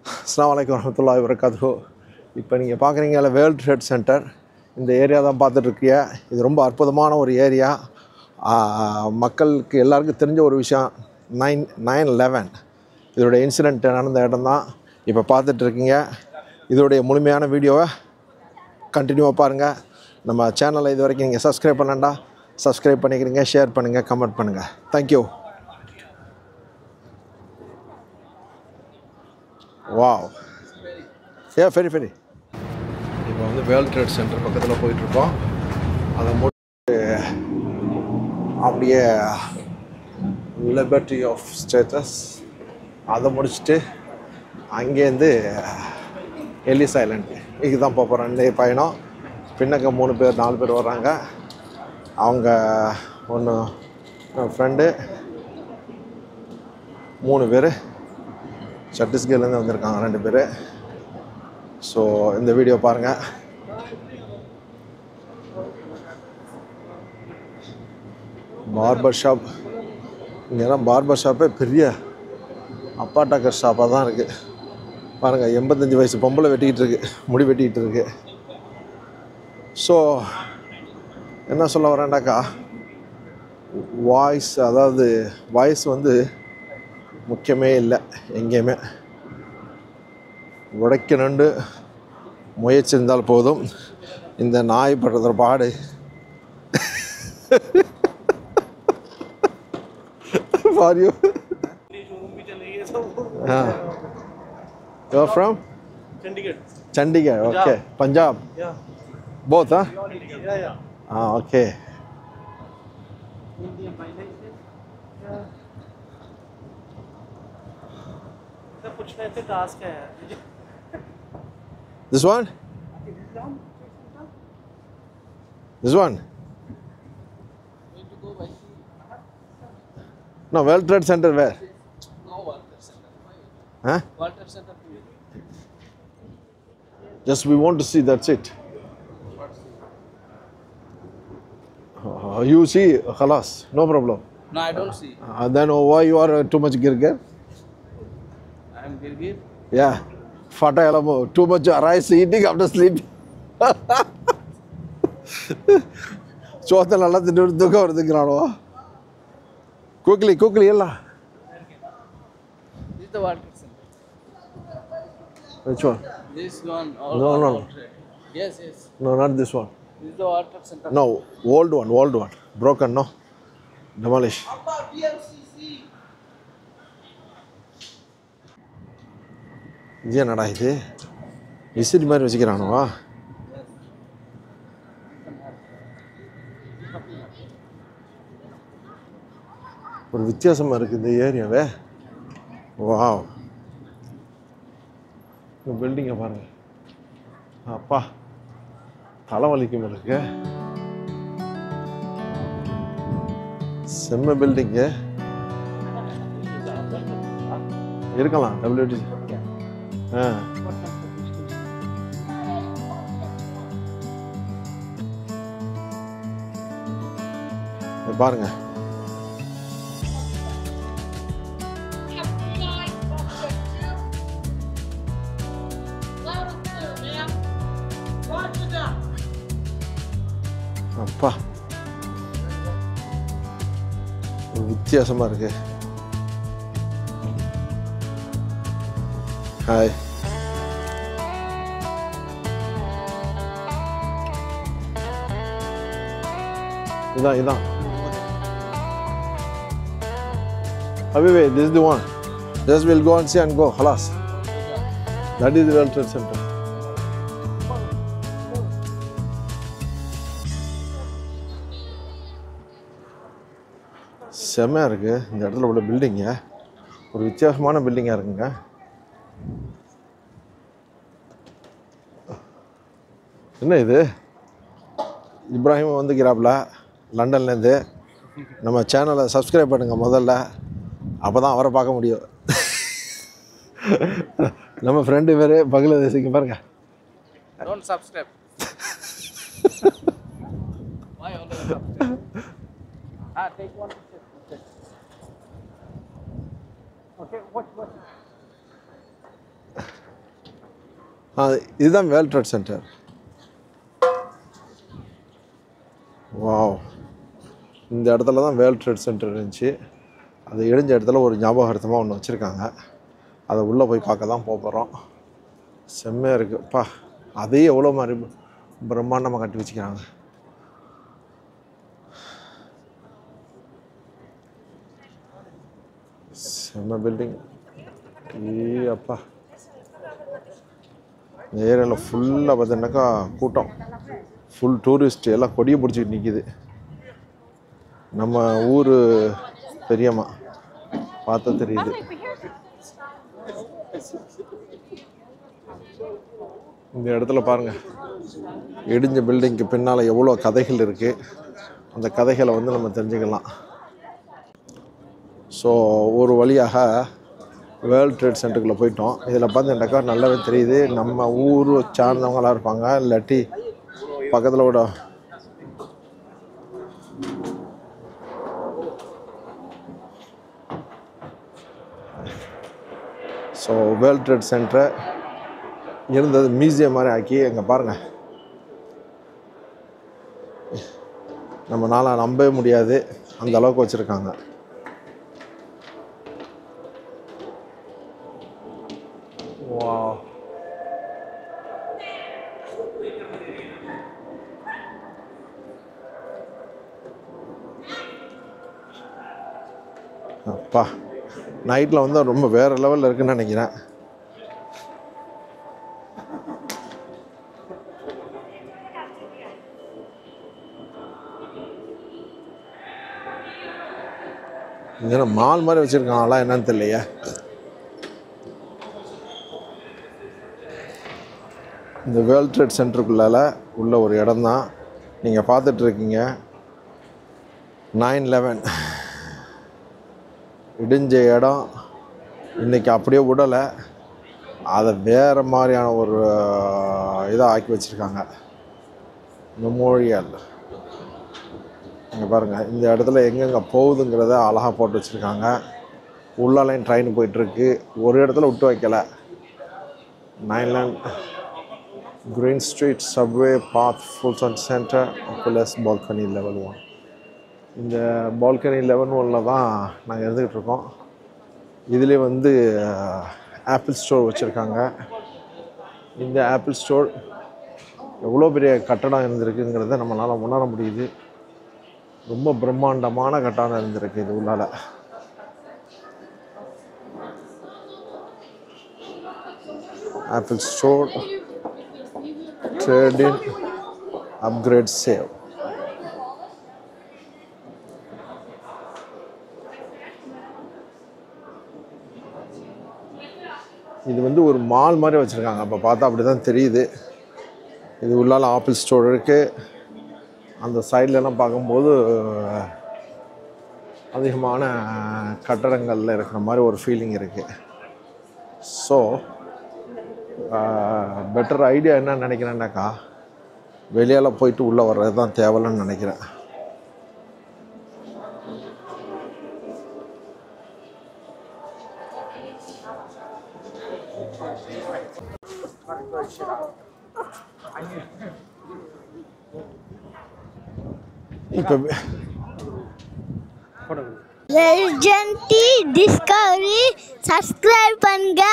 அஸ்ஸலாமு அலைக்கும் வரஹ்மத்துல்லாஹி வபரகாத்துஹு. இப்போ நீங்கள் பார்க்குறீங்கல்ல வேர்ல்ட் ட்ரேட் சென்டர், இந்த ஏரியா தான் பார்த்துட்ருக்கிய. இது ரொம்ப அற்புதமான ஒரு ஏரியா. மக்களுக்கு எல்லாருக்கும் தெரிஞ்ச ஒரு விஷயம் 9/11 இதோடைய இன்சிடெண்ட் நடந்த இடம் தான் இப்போ பார்த்துட்ருக்கீங்க. இதோடைய முழுமையான வீடியோவை கண்டினியூவாக பாருங்கள். நம்ம சேனலை இது வரைக்கும் நீங்கள் சப்ஸ்கிரைப் பண்ணலண்டா சப்ஸ்கிரைப் பண்ணிக்கிறீங்க, ஷேர் பண்ணுங்கள், கமெண்ட் பண்ணுங்கள். தேங்க்யூ. வாவ், ஃபெரி இப்போ வந்து வேர்ல்ட் ட்ரேட் சென்டர் பக்கத்தில் போயிட்டுருக்கோம். அதை முடிச்சு அப்படியே லிபர்ட்டி ஆஃப் ஸ்டேட்டஸ் அதை முடிச்சுட்டு அங்கேருந்து எல்லிஸ் ஐலண்ட் இதுதான் போக போகிறோம். இந்த பயணம் பின்னக்க 4 பேர் வர்றாங்க. அவங்க ஒன்று ஃப்ரெண்டு, 3 பேர் சத்தீஸ்கர்லேருந்து வந்திருக்காங்க, 2 பேர். ஸோ இந்த வீடியோ பாருங்கள். பார்பர் ஷாப், இங்கெல்லாம் பார்பர் ஷாப்பே பெரிய அப்பாட்டாக்கர் ஷாப்பாக தான் இருக்குது. பாருங்கள், 85 வயசு பொம்பளை வெட்டிக்கிட்டு இருக்கு, முடி வெட்டிக்கிட்டு இருக்கு. ஸோ என்ன சொல்ல வரேன்டாக்கா, வாய்ஸ் வந்து முக்கியமே இல்லை. எங்கேயுமே உடைக்கணுண்டு முயற்சி இருந்தால் போதும். இந்த நாய் படுற பாடு பாரியோ. You're from? Chandigarh. Okay. Punjab. Yeah. Both, huh? Yeah. Okay. Indian by license. Yeah. Sir पूछने से टास्क है. This one? This one? No, World Trade Center where? No World Trade Center. Huh? World Trade Center. Just we want to see, that's it. You see, khalas, no problem. No, I don't see. Then why you are too much girgir? I am Girgir. Yeah. Fata elamo, too much rice eating after sleep. சோத்த நல்லா திட்டு தூக்கம் வருதுங்கிறானோ. Quickly எல்லாம். This is the World Trade Center. Which one? This one. No. World Trade. Yes. No, not this one. This is the World Trade Center. No, old one. Broken, no? Demolish. இது என்னடா இது? விசிறி மாதிரி வச்சுக்கிறானுவா? ஒரு வித்தியாசமாக இருக்குது இந்த ஏரியாவே. வாவ், இந்த பில்டிங்கை பாருங்க. அப்பா, தலைவலிக்கும் இருக்கு. செம்ம பில்டிங்கு இருக்கலாம். WTC பாருங்க. அப்பா, வித்தியாசமா இருக்கு. ஹாய். இதான் Habibi, this is the one. Just we'll go and see and go. Khalas. That is the World Trade Center. செம்மையாக இருக்குது இந்த இடத்துல உள்ள பில்டிங்க. ஒரு வித்தியாசமான பில்டிங்காக இருக்குங்க. என்ன இது? இப்ராஹிம் வந்துக்கிறாப்புல லண்டன்லேருந்து. நம்ம சேனலை சப்ஸ்கிரைப் பண்ணுங்கள் முதல்ல, அப்போ தான் அவரை பார்க்க முடியும். நம்ம ஃப்ரெண்டு பேர் பங்களாதேஷுக்கு பாருங்க. Don't subscribe. Why only subscribe? Take one picture. Okay, watch. இதுதான் வேர்ல்ட் ட்ரேட் சென்டர். வாவ், இந்த இடத்துல தான் வேர்ல்ட் ட்ரேட் சென்டர் இருந்துச்சு. அது இடிஞ்ச இடத்துல ஒரு ஞாபகார்த்தமாக ஒன்று வச்சுருக்காங்க. அதை உள்ளே போய் பார்க்க தான் போகிறோம். செம்மையாக இருக்குப்பா. அதே எவ்வளோ மாதிரி பிரம்மாண்டமாக கட்டி வச்சுக்கிறாங்க. செம்ம பில்டிங். அப்பா, இந்த ஏரியாவில் ஃபுல்லாக பார்த்தீங்கன்னாக்கா கூட்டம், ஃபுல் டூரிஸ்ட் எல்லாம் கொடியை பிடிச்சிக்கிட்டு நிற்கிது. நம்ம ஊர் பெரியம்மா பார்த்தா தெரியுது. இந்த இடத்துல பாருங்கள், இடிஞ்ச பில்டிங்க்கு பின்னால் எவ்வளோ கதைகள் இருக்குது. அந்த கதைகளை வந்து நம்ம தெரிஞ்சுக்கலாம். ஸோ ஒரு வழியாக வேர்ல்ட் ட்ரேட் சென்டருக்குள்ளே போயிட்டோம். இதில் பார்த்தீங்கன்னாக்கா நல்லாவே தெரியுது நம்ம ஊர் சார்ந்தவங்களாம் இருப்பாங்க, இல்லாட்டி பக்கத்தில் விட. ஸோ வேர்ல்ட் ட்ரேட் சென்டரை இருந்தது மியூசியம் மாதிரி ஆக்கி எங்கே பாருங்கள். நம்மளால் நம்பவே முடியாது, அந்த அளவுக்கு வச்சுருக்காங்க. அப்பா, நைட்டில் வந்து ரொம்ப வேறு லெவலில் இருக்குதுன்னு நினைக்கிறேன். இங்கே மால் மாதிரி வச்சுருக்காங்களா என்னன்னு தெரியலையே. இந்த வேர்ல்ட் ட்ரேட் சென்டருக்குள்ளால உள்ள ஒரு இடம் தான் நீங்கள் பார்த்துட்ருக்கீங்க. 9/11 இடிஞ்ச இடம் இன்றைக்கி அப்படியே விடலை, அதை வேறு மாதிரியான ஒரு இதாக ஆக்கி வச்சுருக்காங்க. மெமோரியல் இங்கே பாருங்கள். இந்த இடத்துல எங்கெங்கே போகுதுங்கிறத அழகாக போட்டு வச்சுருக்காங்க. உள்ளாலையும் ட்ரெயின் போயிட்டுருக்கு, ஒரு இடத்துல விட்டு வைக்கலை. 9/11 Green Street Subway Path Fulton Center Oculus Balcony Level 1. இந்த பால்கனி லெவல் 1 தான் நாங்கள் இருந்துக்கிட்டு இருக்கோம். இதிலே வந்து ஆப்பிள் ஸ்டோர் வச்சுருக்காங்க. இந்த ஆப்பிள் ஸ்டோர் எவ்வளோ பெரிய கட்டடம் இருந்திருக்குங்கிறத நம்மளால் உணர முடியுது. ரொம்ப பிரம்மாண்டமான கட்டடம் இருந்திருக்கு இது உள்ளால். Apple store trade in upgrade save. இது வந்து ஒரு மால் மாதிரி வச்சுருக்காங்க. அப்போ பார்த்தா அப்படி தான் தெரியுது. இது உள்ளால் ஆப்பிள் ஸ்டோர் இருக்குது. அந்த சைட்லலாம் பார்க்கும்போது அதிகமான கட்டடங்களில் இருக்கிற மாதிரி ஒரு ஃபீலிங் இருக்குது. ஸோ பெட்டர் ஐடியா என்ன நினைக்கிறேன்னாக்கா, வெளியால் போயிட்டு உள்ளே வர்றது தான் தேவைன்னு நினைக்கிறேன். இப்போ Legend Discovery subscribe பண்ணுங்க.